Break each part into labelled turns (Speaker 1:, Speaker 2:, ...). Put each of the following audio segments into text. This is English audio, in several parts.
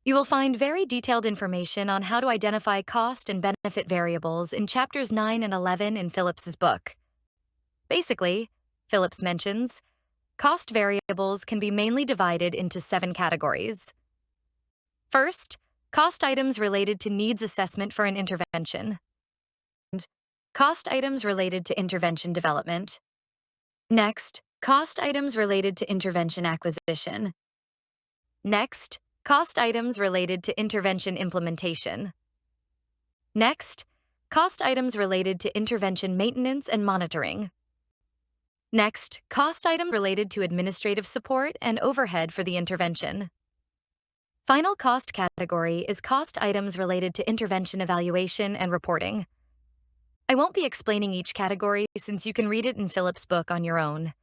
Speaker 1: You will find very detailed information on how to identify cost and benefit variables in chapters 9 and 11 in Phillips's book. Basically, Phillips mentions, cost variables can be mainly divided into 7 categories. First, cost items related to needs assessment for an intervention. Cost items related to intervention development. Next, cost items related to intervention acquisition. Next, cost items related to intervention implementation. Next, cost items related to intervention maintenance and monitoring. Next, cost items related to administrative support and overhead for the intervention. Final cost category is cost items related to intervention evaluation and reporting. I won't be explaining each category since you can read it in Phillips' book on your own.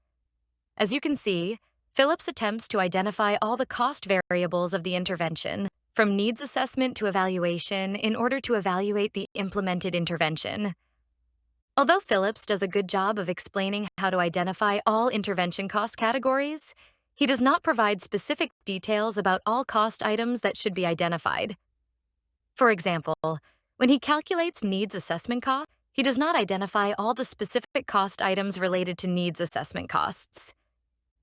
Speaker 1: As you can see, Phillips attempts to identify all the cost variables of the intervention, from needs assessment to evaluation, in order to evaluate the implemented intervention. Although Phillips does a good job of explaining how to identify all intervention cost categories, he does not provide specific details about all cost items that should be identified. For example, when he calculates needs assessment costs, he does not identify all the specific cost items related to needs assessment costs.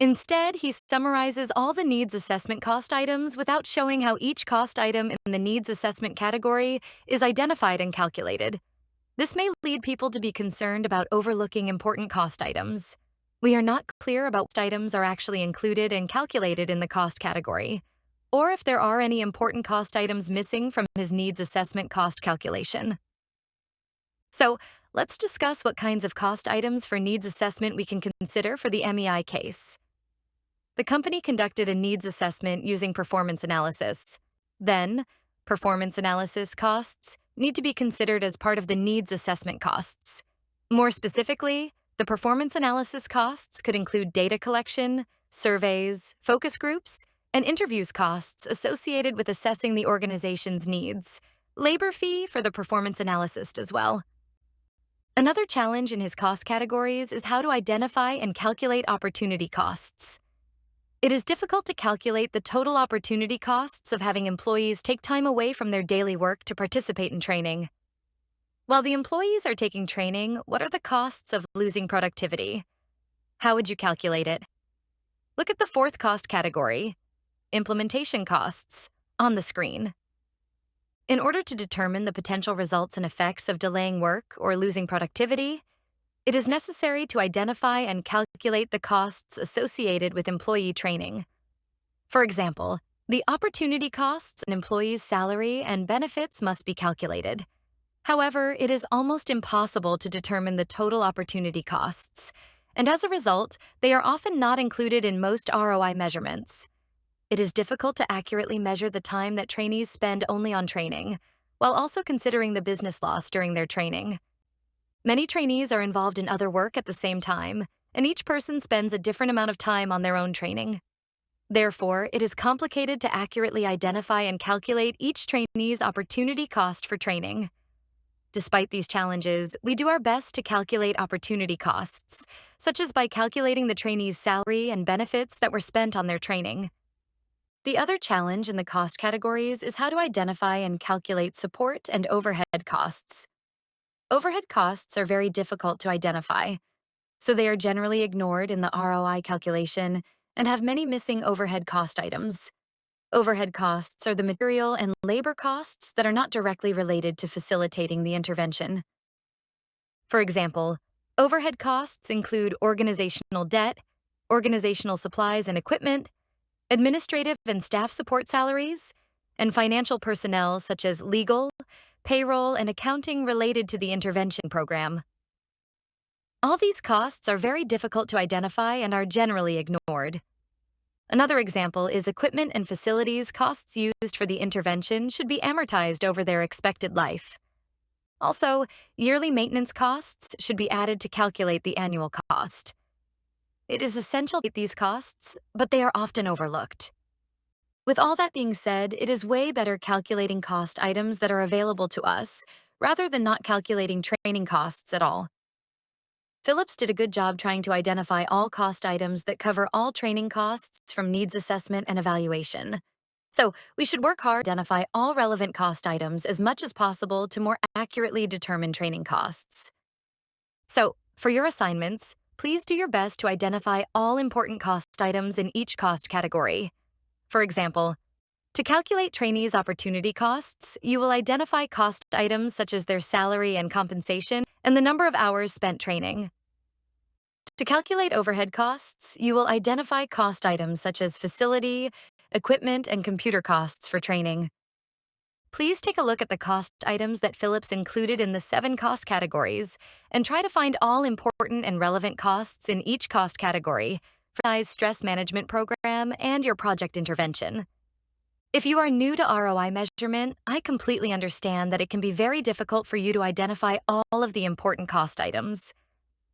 Speaker 1: Instead, he summarizes all the needs assessment cost items without showing how each cost item in the needs assessment category is identified and calculated. This may lead people to be concerned about overlooking important cost items. We are not clear about what items are actually included and calculated in the cost category, or if there are any important cost items missing from his needs assessment cost calculation. So, let's discuss what kinds of cost items for needs assessment we can consider for the MEI case. The company conducted a needs assessment using performance analysis. Then, performance analysis costs need to be considered as part of the needs assessment costs. More specifically, the performance analysis costs could include data collection, surveys, focus groups, and interviews costs associated with assessing the organization's needs, labor fee for the performance analyst as well. Another challenge in his cost categories is how to identify and calculate opportunity costs. It is difficult to calculate the total opportunity costs of having employees take time away from their daily work to participate in training. While the employees are taking training, what are the costs of losing productivity? How would you calculate it? Look at the fourth cost category, implementation costs, on the screen. In order to determine the potential results and effects of delaying work or losing productivity, it is necessary to identify and calculate the costs associated with employee training. For example, the opportunity costs an employee's salary and benefits must be calculated. However, it is almost impossible to determine the total opportunity costs, and as a result, they are often not included in most ROI measurements. It is difficult to accurately measure the time that trainees spend only on training, while also considering the business loss during their training. Many trainees are involved in other work at the same time, and each person spends a different amount of time on their own training. Therefore, it is complicated to accurately identify and calculate each trainee's opportunity cost for training. Despite these challenges, we do our best to calculate opportunity costs, such as by calculating the trainee's salary and benefits that were spent on their training. The other challenge in the cost categories is how to identify and calculate support and overhead costs. Overhead costs are very difficult to identify, so they are generally ignored in the ROI calculation and have many missing overhead cost items. Overhead costs are the material and labor costs that are not directly related to facilitating the intervention. For example, overhead costs include organizational debt, organizational supplies and equipment, administrative and staff support salaries, and financial personnel such as legal, payroll, and accounting related to the intervention program. All these costs are very difficult to identify and are generally ignored. Another example is equipment and facilities costs used for the intervention should be amortized over their expected life. Also, yearly maintenance costs should be added to calculate the annual cost. It is essential to get these costs, but they are often overlooked. With all that being said, it is way better calculating cost items that are available to us, rather than not calculating training costs at all. Phillips did a good job trying to identify all cost items that cover all training costs from needs assessment and evaluation. So, we should work hard to identify all relevant cost items as much as possible to more accurately determine training costs. So, for your assignments, please do your best to identify all important cost items in each cost category. For example, to calculate trainees' opportunity costs, you will identify cost items such as their salary and compensation and the number of hours spent training. To calculate overhead costs, you will identify cost items such as facility, equipment, and computer costs for training. Please take a look at the cost items that Philips included in the 7 cost categories and try to find all important and relevant costs in each cost category for your stress management program and your project intervention. If you are new to ROI measurement, I completely understand that it can be very difficult for you to identify all of the important cost items.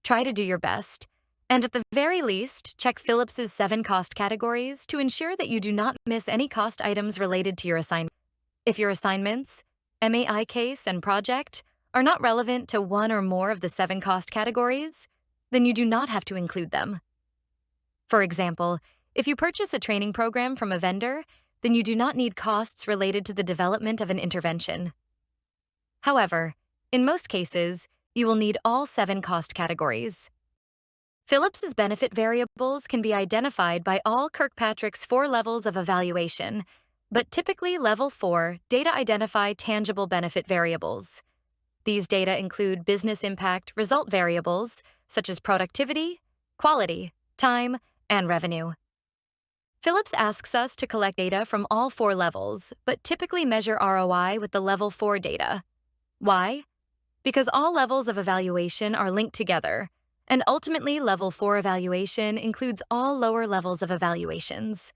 Speaker 1: Try to do your best, and at the very least, check Philips's 7 cost categories to ensure that you do not miss any cost items related to your assignment. If your assignments, MAI case, and project are not relevant to one or more of the 7 cost categories, then you do not have to include them. For example, if you purchase a training program from a vendor, then you do not need costs related to the development of an intervention. However, in most cases, you will need all 7 cost categories. Philips's benefit variables can be identified by all Kirkpatrick's 4 levels of evaluation, but typically Level 4 data identify tangible benefit variables. These data include business impact result variables such as productivity, quality, time, and revenue. Philips asks us to collect data from all 4 levels, but typically measure ROI with the Level 4 data. Why? Because all levels of evaluation are linked together, and ultimately Level 4 evaluation includes all lower levels of evaluations.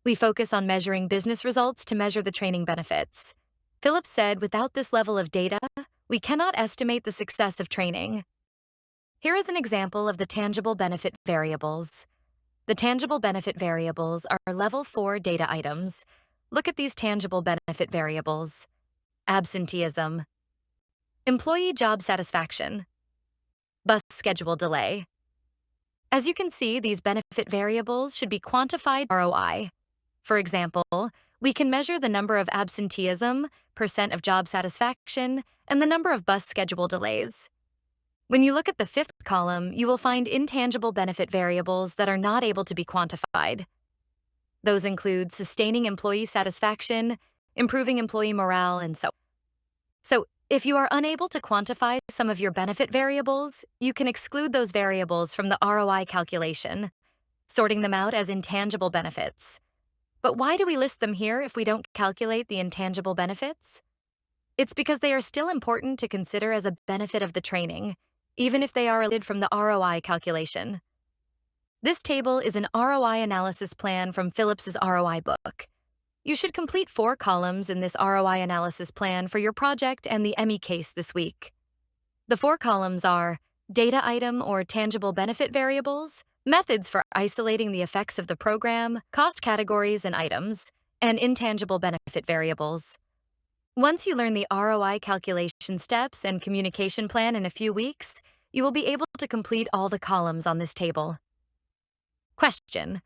Speaker 1: We focus on measuring business results to measure the training benefits. Philips said without this level of data, we cannot estimate the success of training. Here is an example of the tangible benefit variables. The tangible benefit variables are Level 4 data items. Look at these tangible benefit variables. Absenteeism, employee job satisfaction, bus schedule delay. As you can see, these benefit variables should be quantified ROI. For example, we can measure the number of absenteeism, percent of job satisfaction, and the number of bus schedule delays. When you look at the 5th column, you will find intangible benefit variables that are not able to be quantified. Those include sustaining employee satisfaction, improving employee morale, and so on. So, if you are unable to quantify some of your benefit variables, you can exclude those variables from the ROI calculation, sorting them out as intangible benefits. But why do we list them here if we don't calculate the intangible benefits? It's because they are still important to consider as a benefit of the training, even if they are omitted from the ROI calculation. This table is an ROI analysis plan from Philips's ROI book. You should complete 4 columns in this ROI analysis plan for your project and the ME case this week. The 4 columns are data item or tangible benefit variables, methods for isolating the effects of the program, cost categories and items, and intangible benefit variables. Once you learn the ROI calculation steps and communication plan in a few weeks, you will be able to complete all the columns on this table. Question: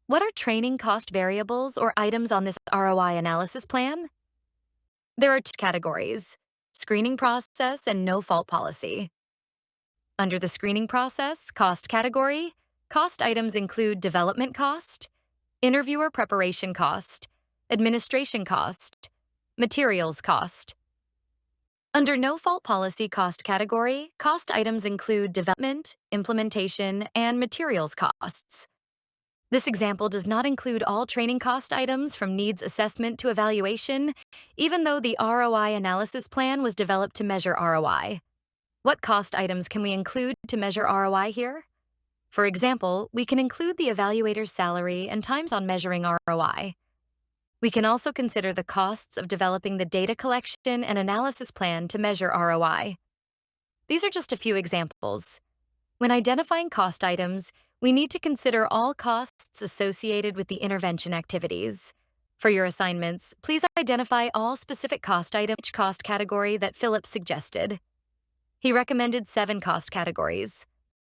Speaker 1: what are training cost variables or items on this ROI analysis plan? There are 2 categories: screening process and no-fault policy. Under the screening process cost category, cost items include development cost, interviewer preparation cost, administration cost, materials cost. Under no-fault policy cost category, cost items include development, implementation, and materials costs. This example does not include all training cost items from needs assessment to evaluation, even though the ROI analysis plan was developed to measure ROI. What cost items can we include to measure ROI here? For example, we can include the evaluator's salary and times on measuring ROI. We can also consider the costs of developing the data collection and analysis plan to measure ROI. These are just a few examples. When identifying cost items, we need to consider all costs associated with the intervention activities. For your assignments, please identify all specific cost items in each cost category that Philips suggested. He recommended 7 cost categories.